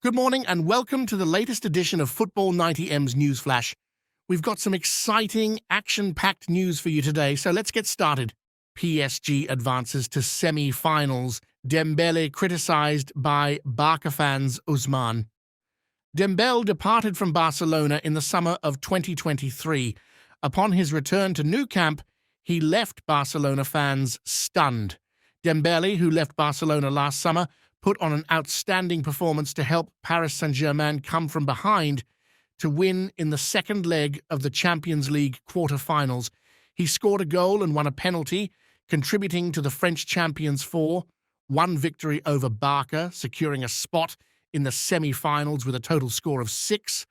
Good morning and welcome to the latest edition of Football 90M's News Flash. We've got some exciting, action-packed news for you today, so let's get started. PSG advances to semi-finals. Dembele criticised by Barca fans Usman. Dembele departed from Barcelona in the summer of 2023. Upon his return to Nou Camp, he left Barcelona fans stunned. Dembele, who left Barcelona last summer, put on an outstanding performance to help Paris Saint-Germain come from behind to win in the second leg of the Champions League quarter-finals. He scored a goal and won a penalty, contributing to the French champions' 4-1 victory over Barca, securing a spot in the semi-finals with a total score of 6-4.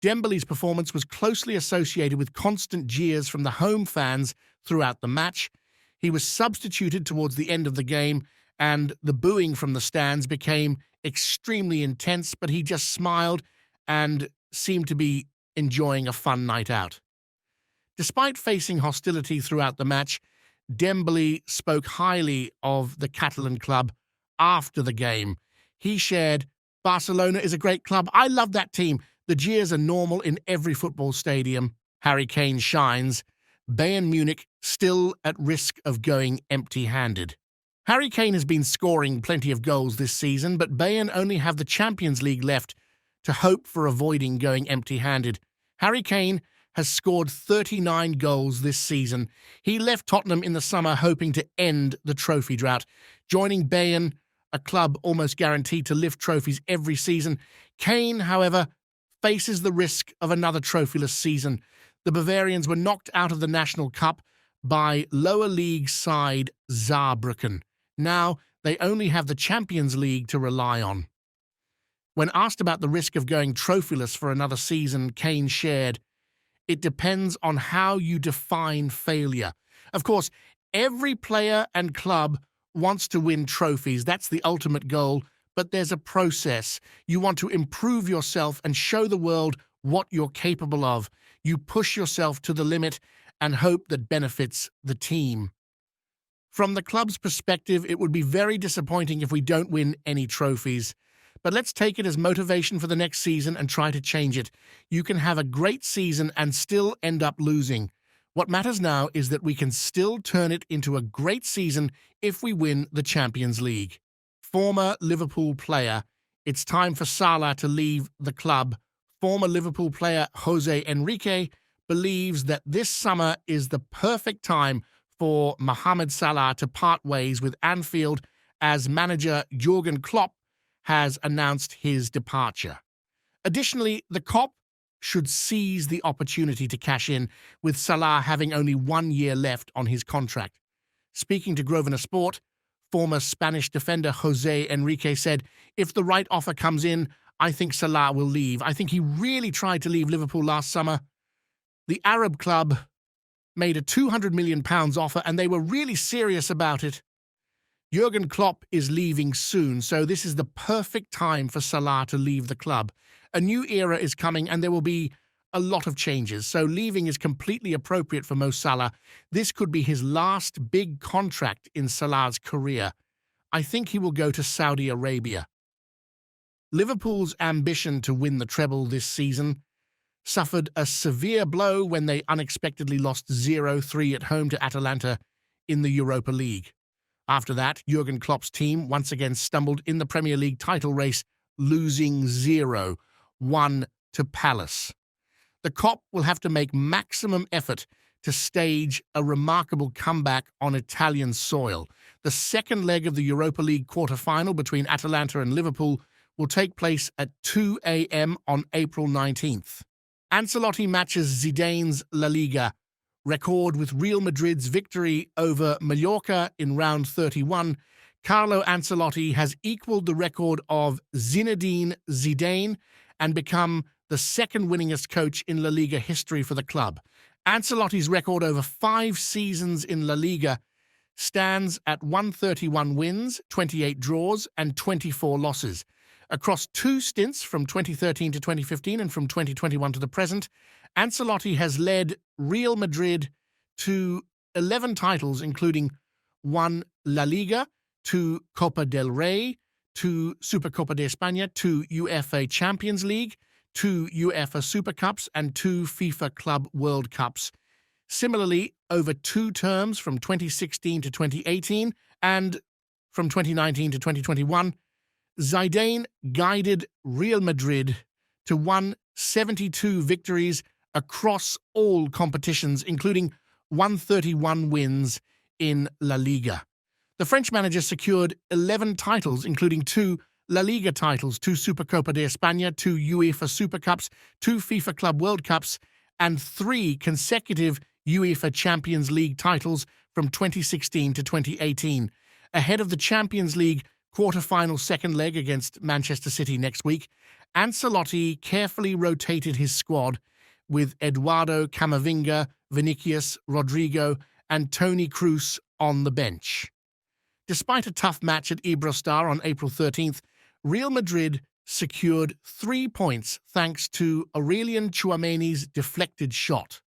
Dembele's performance was closely associated with constant jeers from the home fans throughout the match. He was substituted towards the end of the game, and the booing from the stands became extremely intense, but he just smiled and seemed to be enjoying a fun night out. Despite facing hostility throughout the match, Dembele spoke highly of the Catalan club after the game. He shared, "Barcelona is a great club. I love that team. The jeers are normal in every football stadium. Harry Kane shines. Bayern Munich still at risk of going empty-handed." Harry Kane has been scoring plenty of goals this season, but Bayern only have the Champions League left to hope for avoiding going empty-handed. Harry Kane has scored 39 goals this season. He left Tottenham in the summer hoping to end the trophy drought. Joining Bayern, a club almost guaranteed to lift trophies every season, Kane, however, faces the risk of another trophyless season. The Bavarians were knocked out of the National Cup by lower league side Saarbrücken. Now they only have the Champions League to rely on. When asked about the risk of going trophyless for another season, Kane shared, "It depends on how you define failure. Of course, every player and club wants to win trophies. That's the ultimate goal, but there's a process. You want to improve yourself and show the world what you're capable of. You push yourself to the limit and hope that benefits the team." From the club's perspective, it would be very disappointing if we don't win any trophies. But let's take it as motivation for the next season and try to change it. You can have a great season and still end up losing. What matters now is that we can still turn it into a great season if we win the Champions League. Former Liverpool player, it's time for Salah to leave the club. Former Liverpool player Jose Enrique believes that this summer is the perfect time for Mohamed Salah to part ways with Anfield, as manager Jurgen Klopp has announced his departure. Additionally, the Kop should seize the opportunity to cash in, with Salah having only 1 year left on his contract. Speaking to Grosvenor Sport, former Spanish defender Jose Enrique said, "If the right offer comes in, I think Salah will leave. I think he really tried to leave Liverpool last summer. The Arab club made a £200 million offer, and they were really serious about it. Jurgen Klopp is leaving soon, so this is the perfect time for Salah to leave the club. A new era is coming, and there will be a lot of changes, so leaving is completely appropriate for Mo Salah. This could be his last big contract in Salah's career. I think he will go to Saudi Arabia." Liverpool's ambition to win the treble this season suffered a severe blow when they unexpectedly lost 0-3 at home to Atalanta in the Europa League. After that, Jurgen Klopp's team once again stumbled in the Premier League title race, losing 0-1 to Palace. The Kop will have to make maximum effort to stage a remarkable comeback on Italian soil. The second leg of the Europa League quarter-final between Atalanta and Liverpool will take place at 2 a.m. on April 19th. Ancelotti matches Zidane's La Liga record with Real Madrid's victory over Mallorca in round 31. Carlo Ancelotti has equaled the record of Zinedine Zidane and become the second winningest coach in La Liga history for the club. Ancelotti's record over 5 seasons in La Liga stands at 131 wins, 28 draws, and 24 losses. Across 2 stints from 2013 to 2015 and from 2021 to the present, Ancelotti has led Real Madrid to 11 titles, including 1 La Liga, 2 Copa del Rey, 2 Supercopa de España, 2 UEFA Champions League, 2 UEFA Super Cups, and 2 FIFA Club World Cups. Similarly, over 2 terms from 2016 to 2018 and from 2019 to 2021, Zidane guided Real Madrid to 172 victories across all competitions, including 131 wins in La Liga. The French manager secured 11 titles, including 2 La Liga titles, 2 Supercopa de España, 2 UEFA Super Cups, 2 FIFA Club World Cups, and 3 consecutive UEFA Champions League titles from 2016 to 2018. Ahead of the Champions League quarter-final second leg against Manchester City next week, Ancelotti carefully rotated his squad with Eduardo Camavinga, Vinicius, Rodrigo, and Toni Kroos on the bench. Despite a tough match at Iberostar on April 13th, Real Madrid secured 3 points thanks to Aurelien Tchouameni's deflected shot.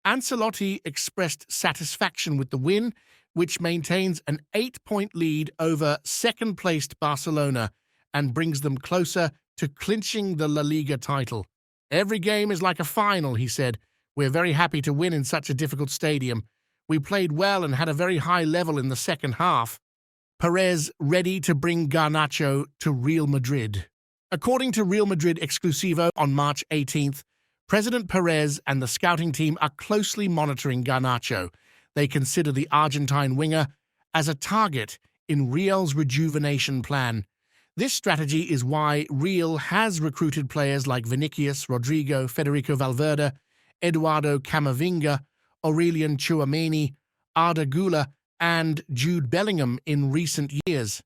Ancelotti expressed satisfaction with the win, which maintains an 8-point lead over second-placed Barcelona and brings them closer to clinching the La Liga title. "Every game is like a final," he said. "We're very happy to win in such a difficult stadium. We played well and had a very high level in the second half." Perez ready to bring Garnacho to Real Madrid. According to Real Madrid Exclusivo on March 18th, President Perez and the scouting team are closely monitoring Garnacho. They consider the Argentine winger as a target in Real's rejuvenation plan. This strategy is why Real has recruited players like Vinicius, Rodrigo, Federico Valverde, Eduardo Camavinga, Aurelien Tchouameni, Arda Güler, and Jude Bellingham in recent years.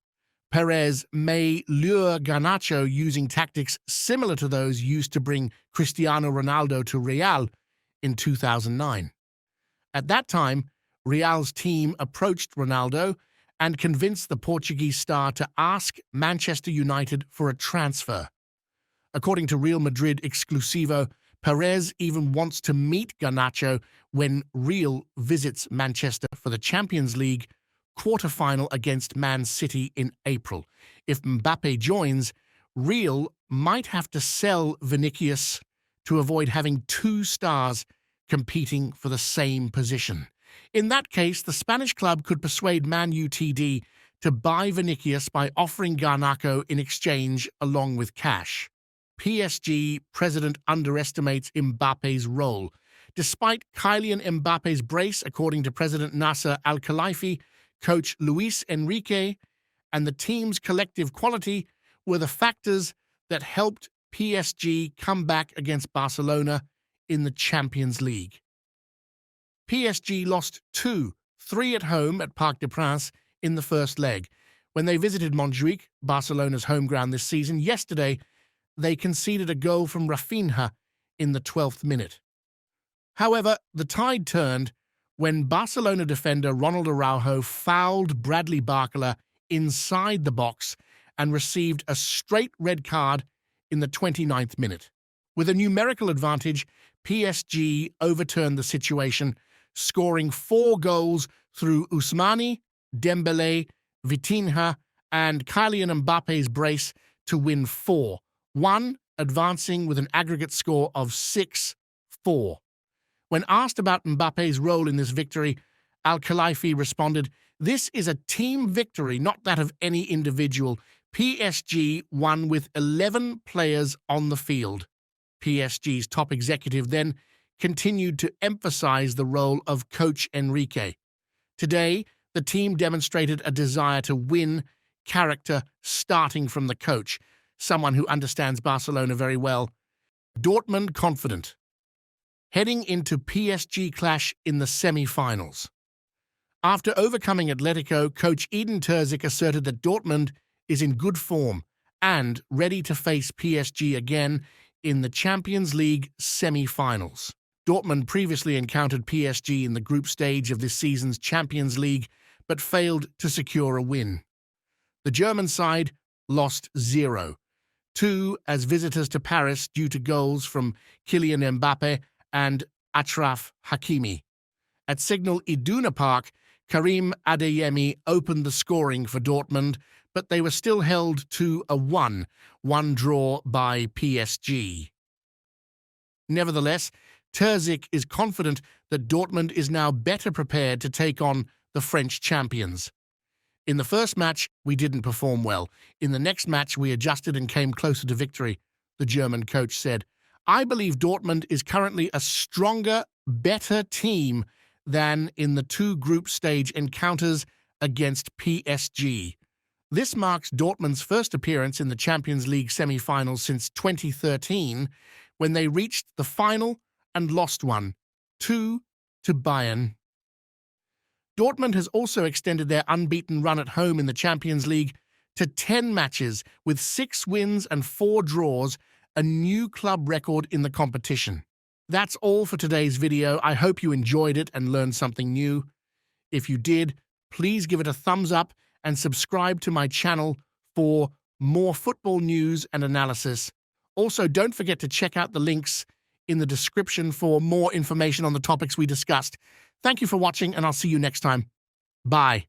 Perez may lure Garnacho using tactics similar to those used to bring Cristiano Ronaldo to Real in 2009. At that time, Real's team approached Ronaldo and convinced the Portuguese star to ask Manchester United for a transfer. According to Real Madrid Exclusivo, Perez even wants to meet Garnacho when Real visits Manchester for the Champions League quarter-final against Man City in April. If Mbappe joins, Real might have to sell Vinicius to avoid having 2 stars competing for the same position. In that case, the Spanish club could persuade Man Utd to buy Vinicius by offering Garnacho in exchange along with cash. PSG President underestimates Mbappe's role. Despite Kylian Mbappe's brace, according to President Nasser Al-Khelaifi, coach Luis Enrique and the team's collective quality were the factors that helped PSG come back against Barcelona in the Champions League. PSG lost 2-3 at home at Parc des Princes in the first leg. When they visited Montjuic, Barcelona's home ground this season, yesterday they conceded a goal from Rafinha in the 12th minute. However, the tide turned when Barcelona defender Ronald Araujo fouled Bradley Barcola inside the box and received a straight red card in the 29th minute. With a numerical advantage, PSG overturned the situation, scoring 4 goals through Ousmane, Dembele, Vitinha, and Kylian Mbappe's brace to win 4-1, advancing with an aggregate score of 6-4. When asked about Mbappe's role in this victory, Al-Khelaifi responded, "This is a team victory, not that of any individual. PSG won with 11 players on the field." PSG's top executive then continued to emphasize the role of coach Enrique. Today, the team demonstrated a desire to win, character starting from the coach, someone who understands Barcelona very well. Dortmund confident, heading into PSG clash in the semi-finals. After overcoming Atletico, coach Edin Terzic asserted that Dortmund is in good form and ready to face PSG again in the Champions League semi-finals. Dortmund previously encountered PSG in the group stage of this season's Champions League, but failed to secure a win. The German side lost 0-2 as visitors to Paris due to goals from Kylian Mbappé and Achraf Hakimi. At Signal Iduna Park, Karim Adeyemi opened the scoring for Dortmund, but they were still held to a 1-1 draw by PSG. Nevertheless, Terzic is confident that Dortmund is now better prepared to take on the French champions. In the first match, we didn't perform well. In the next match, we adjusted and came closer to victory, the German coach said. I believe Dortmund is currently a stronger, better team than in the two group stage encounters against PSG. This marks Dortmund's first appearance in the Champions League semi-finals since 2013, when they reached the final and lost 1-2 to Bayern. Dortmund has also extended their unbeaten run at home in the Champions League to 10 matches with 6 wins and 4 draws, a new club record in the competition. That's all for today's video. I hope you enjoyed it and learned something new. If you did, please give it a thumbs up and subscribe to my channel for more football news and analysis. Also, don't forget to check out the links in the description for more information on the topics we discussed. Thank you for watching, and I'll see you next time. Bye.